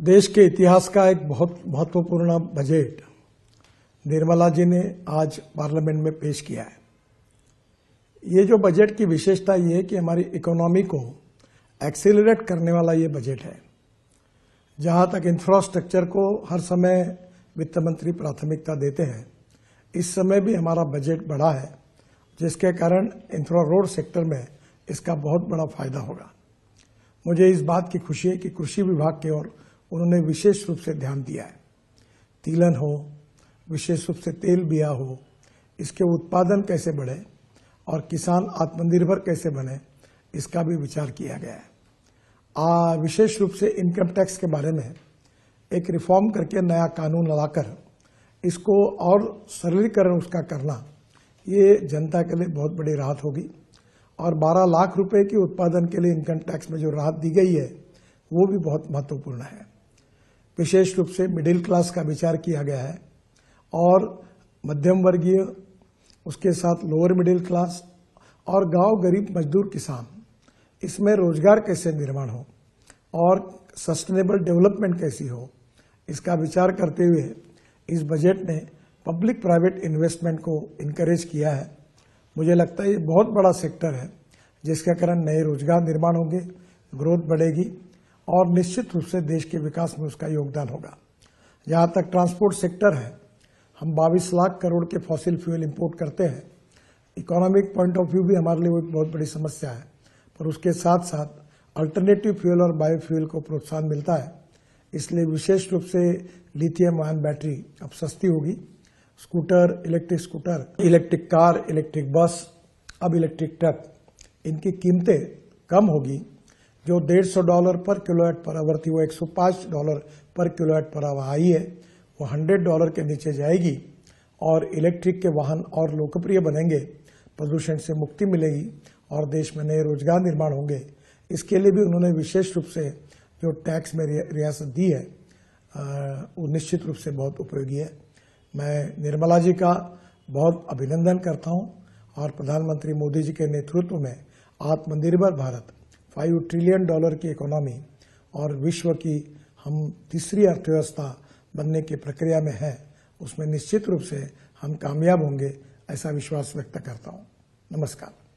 देश के इतिहास का एक बहुत महत्वपूर्ण बजट निर्मला जी ने आज पार्लियामेंट में पेश किया है। ये जो बजट की विशेषता ये है कि हमारी इकोनॉमी को एक्सेलरेट करने वाला ये बजट है। जहां तक इंफ्रास्ट्रक्चर को हर समय वित्त मंत्री प्राथमिकता देते हैं, इस समय भी हमारा बजट बढ़ा है, जिसके कारण इंफ्रा रोड सेक्टर में इसका बहुत बड़ा फायदा होगा। मुझे इस बात की खुशी है कि कृषि विभाग की ओर उन्होंने विशेष रूप से ध्यान दिया है। तिलहन हो, विशेष रूप से तेल बिया हो, इसके उत्पादन कैसे बढ़े और किसान आत्मनिर्भर कैसे बने, इसका भी विचार किया गया है। विशेष रूप से इनकम टैक्स के बारे में एक रिफॉर्म करके नया कानून लाकर इसको और सरलीकरण उसका करना, ये जनता के लिए बहुत बड़ी राहत होगी। और 12 लाख रुपए की उत्पादन के लिए इनकम टैक्स में जो राहत दी गई है, वो भी बहुत महत्वपूर्ण है। विशेष रूप से मिडिल क्लास का विचार किया गया है और मध्यम वर्गीय, उसके साथ लोअर मिडिल क्लास और गांव गरीब मजदूर किसान, इसमें रोजगार कैसे निर्माण हो और सस्टेनेबल डेवलपमेंट कैसी हो, इसका विचार करते हुए इस बजट ने पब्लिक प्राइवेट इन्वेस्टमेंट को इनकरेज किया है। मुझे लगता है ये बहुत बड़ा सेक्टर है, जिसके कारण नए रोजगार निर्माण होंगे, ग्रोथ बढ़ेगी और निश्चित रूप से देश के विकास में उसका योगदान होगा। जहां तक ट्रांसपोर्ट सेक्टर है, हम 22 लाख करोड़ के फॉसिल फ्यूल इंपोर्ट करते हैं। इकोनॉमिक पॉइंट ऑफ व्यू भी हमारे लिए एक बहुत बड़ी समस्या है, पर उसके साथ साथ अल्टरनेटिव फ्यूल और बायोफ्यूल को प्रोत्साहन मिलता है। इसलिए विशेष रूप से लिथियम आयन बैटरी अब सस्ती होगी। Scooter, electric car, electric bus, अब इलेक्ट्रिक ट्रक, इनकी कीमतें कम होगी। जो $150 पर किलोवाट पर आवर थी, वो $105 पर किलोवाट पर आवर आई है, वो $100 के नीचे जाएगी और इलेक्ट्रिक के वाहन और लोकप्रिय बनेंगे, प्रदूषण से मुक्ति मिलेगी और देश में नए रोजगार निर्माण होंगे। इसके लिए भी उन्होंने विशेष रूप से जो टैक्स में रियासत दी है, वो निश्चित रूप से बहुत उपयोगी है। मैं निर्मला जी का बहुत अभिनंदन करता हूं और प्रधानमंत्री मोदी जी के नेतृत्व में आत्मनिर्भर भारत, $5 ट्रिलियन की इकोनॉमी और विश्व की हम तीसरी अर्थव्यवस्था बनने की प्रक्रिया में है, उसमें निश्चित रूप से हम कामयाब होंगे, ऐसा विश्वास व्यक्त करता हूं। नमस्कार।